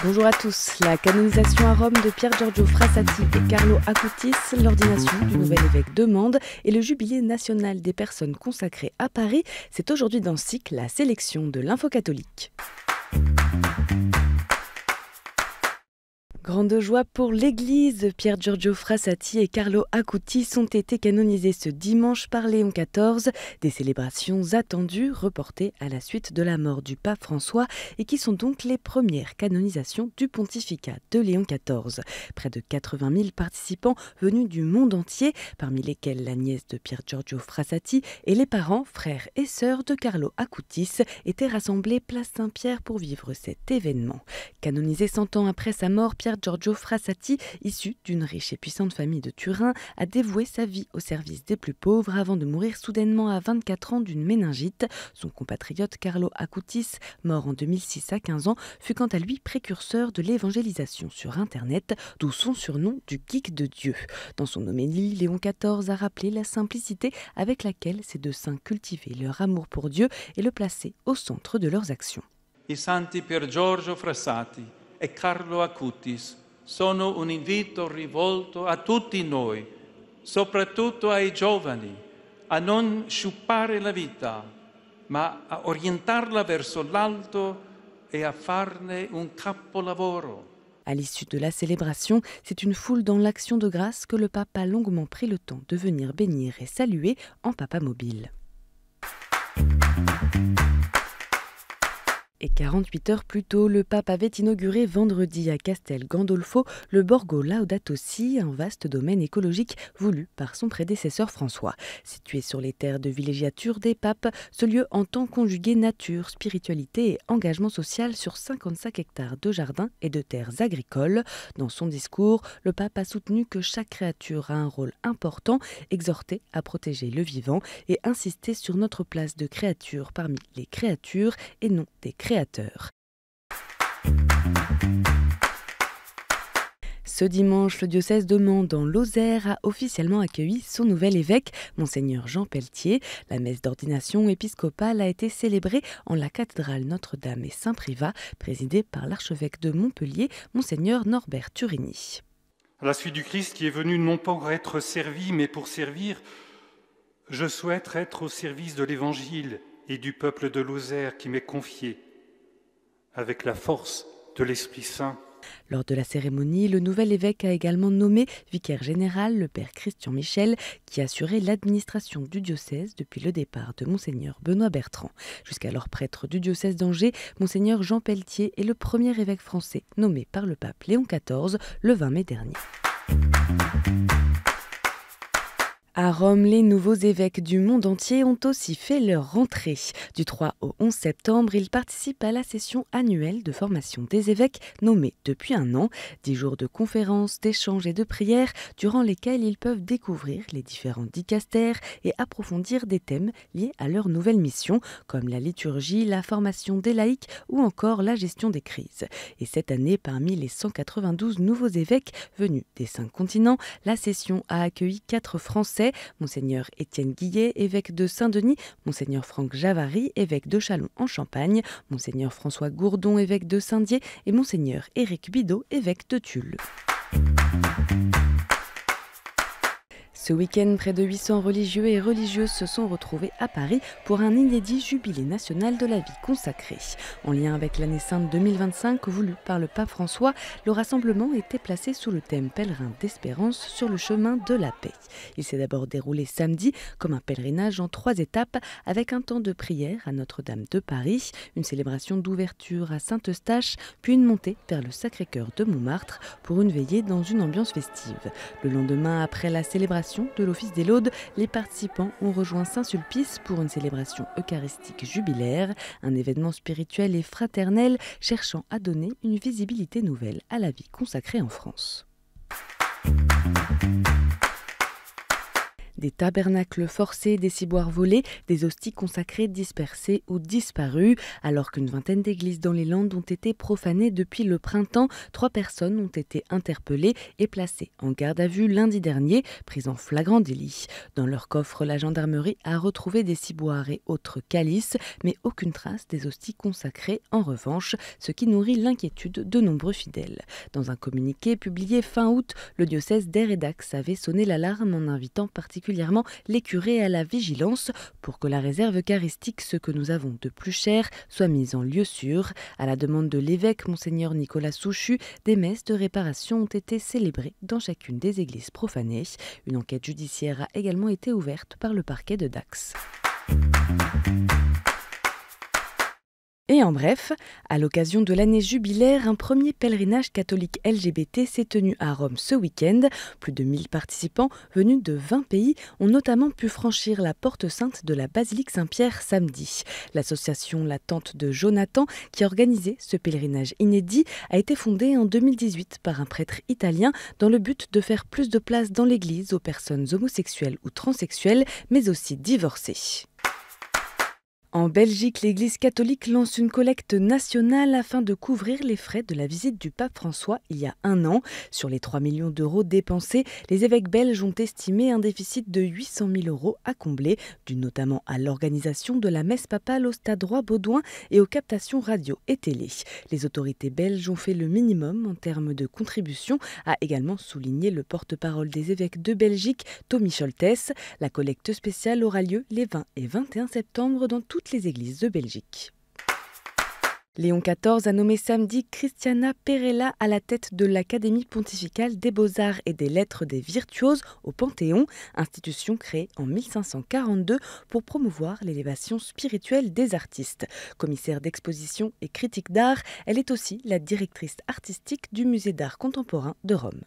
Bonjour à tous. La canonisation à Rome de Pier Giorgio Frassati et Carlo Acutis, l'ordination du nouvel évêque de Mende et le jubilé national des personnes consacrées à Paris, c'est aujourd'hui dans SIC la sélection de l'info catholique. Grande joie pour l'Église, Pier Giorgio Frassati et Carlo Acutis ont été canonisés ce dimanche par Léon XIV, des célébrations attendues, reportées à la suite de la mort du pape François et qui sont donc les premières canonisations du pontificat de Léon XIV. Près de 80 000 participants venus du monde entier, parmi lesquels la nièce de Pier Giorgio Frassati et les parents, frères et sœurs de Carlo Acutis étaient rassemblés place Saint-Pierre pour vivre cet événement. Canonisé 100 ans après sa mort, Pier Giorgio Frassati, issu d'une riche et puissante famille de Turin, a dévoué sa vie au service des plus pauvres avant de mourir soudainement à 24 ans d'une méningite. Son compatriote Carlo Acutis, mort en 2006 à 15 ans, fut quant à lui précurseur de l'évangélisation sur Internet, d'où son surnom du geek de Dieu. Dans son homélie, Léon XIV a rappelé la simplicité avec laquelle ces deux saints cultivaient leur amour pour Dieu et le plaçaient au centre de leurs actions. I santi Pier Giorgio Frassati e Carlo Acutis sono un invito rivolto a tutti noi, soprattutto ai giovani, a non sciupare la vita, ma a orientarla verso l'alto e a farne un capolavoro. À l'issue de la célébration, c'est une foule dans l'action de grâce que le pape a longuement pris le temps de venir bénir et saluer en papa mobile. Et 48 heures plus tôt, le pape avait inauguré vendredi à Castel Gandolfo le Borgo Laudato Si, un vaste domaine écologique voulu par son prédécesseur François. Situé sur les terres de villégiature des papes, ce lieu entend conjuguer nature, spiritualité et engagement social sur 55 hectares de jardins et de terres agricoles. Dans son discours, le pape a soutenu que chaque créature a un rôle important, exhorté à protéger le vivant et insisté sur notre place de créature parmi les créatures et non des créateurs. Ce dimanche, le diocèse de Mende dans l'Osaire a officiellement accueilli son nouvel évêque, Monseigneur Jean Pelletier. La messe d'ordination épiscopale a été célébrée en la cathédrale Notre-Dame et Saint-Privat, présidée par l'archevêque de Montpellier, Monseigneur Norbert Turini. À la suite du Christ qui est venu non pas pour être servi, mais pour servir, je souhaite être au service de l'Évangile et du peuple de l'Osaire qui m'est confié, avec la force de l'Esprit Saint. Lors de la cérémonie, le nouvel évêque a également nommé vicaire général le père Christian Michel, qui assurait l'administration du diocèse depuis le départ de Monseigneur Benoît Bertrand. Jusqu'alors prêtre du diocèse d'Angers, Monseigneur Jean Pelletier est le premier évêque français nommé par le pape Léon XIV le 20 mai dernier. À Rome, les nouveaux évêques du monde entier ont aussi fait leur rentrée. Du 3 au 11 septembre, ils participent à la session annuelle de formation des évêques nommés depuis un an. 10 jours de conférences, d'échanges et de prières durant lesquels ils peuvent découvrir les différents dicastères et approfondir des thèmes liés à leur nouvelle mission, comme la liturgie, la formation des laïcs ou encore la gestion des crises. Et cette année, parmi les 192 nouveaux évêques venus des 5 continents, la session a accueilli 4 Français, Monseigneur Étienne Guillet, évêque de Saint-Denis, Monseigneur Franck Javary, évêque de Châlons en Champagne, Monseigneur François Gourdon, évêque de Saint-Dié et Monseigneur Éric Bidot, évêque de Tulle. Ce week-end, près de 800 religieux et religieuses se sont retrouvés à Paris pour un inédit jubilé national de la vie consacrée. En lien avec l'année sainte 2025 voulue par le pape François, le rassemblement était placé sous le thème pèlerin d'espérance sur le chemin de la paix. Il s'est d'abord déroulé samedi comme un pèlerinage en 3 étapes avec un temps de prière à Notre-Dame de Paris, une célébration d'ouverture à Saint-Eustache, puis une montée vers le Sacré-Cœur de Montmartre pour une veillée dans une ambiance festive. Le lendemain, après la célébration de l'Office des Laudes, les participants ont rejoint Saint-Sulpice pour une célébration eucharistique jubilaire, un événement spirituel et fraternel cherchant à donner une visibilité nouvelle à la vie consacrée en France. Des tabernacles forcés, des ciboires volés, des hosties consacrées dispersées ou disparues. Alors qu'une vingtaine d'églises dans les Landes ont été profanées depuis le printemps, 3 personnes ont été interpellées et placées en garde à vue lundi dernier, prises en flagrant délit. Dans leur coffre, la gendarmerie a retrouvé des ciboires et autres calices, mais aucune trace des hosties consacrées en revanche, ce qui nourrit l'inquiétude de nombreux fidèles. Dans un communiqué publié fin août, le diocèse d'Aire et d'Ax avait sonné l'alarme en invitant particulièrement les curés à la vigilance pour que la réserve eucharistique, ce que nous avons de plus cher, soit mise en lieu sûr. À la demande de l'évêque Monseigneur Nicolas Souchu, des messes de réparation ont été célébrées dans chacune des églises profanées. Une enquête judiciaire a également été ouverte par le parquet de Dax. Et en bref, à l'occasion de l'année jubilaire, un premier pèlerinage catholique LGBT s'est tenu à Rome ce week-end. Plus de 1000 participants venus de 20 pays ont notamment pu franchir la porte sainte de la basilique Saint-Pierre samedi. L'association La Tente de Jonathan, qui a organisé ce pèlerinage inédit, a été fondée en 2018 par un prêtre italien dans le but de faire plus de place dans l'église aux personnes homosexuelles ou transsexuelles, mais aussi divorcées. En Belgique, l'Église catholique lance une collecte nationale afin de couvrir les frais de la visite du pape François il y a un an. Sur les 3 millions d'euros dépensés, les évêques belges ont estimé un déficit de 800 000 euros à combler, dû notamment à l'organisation de la messe papale au Stade Roi-Baudouin et aux captations radio et télé. Les autorités belges ont fait le minimum en termes de contribution, a également souligné le porte-parole des évêques de Belgique, Tommy Scholtes. La collecte spéciale aura lieu les 20 et 21 septembre dans toutes les églises de Belgique. Léon XIV a nommé samedi Christiana Perella à la tête de l'Académie pontificale des beaux-arts et des lettres des virtuoses au Panthéon, institution créée en 1542 pour promouvoir l'élévation spirituelle des artistes. Commissaire d'exposition et critique d'art, elle est aussi la directrice artistique du Musée d'art contemporain de Rome.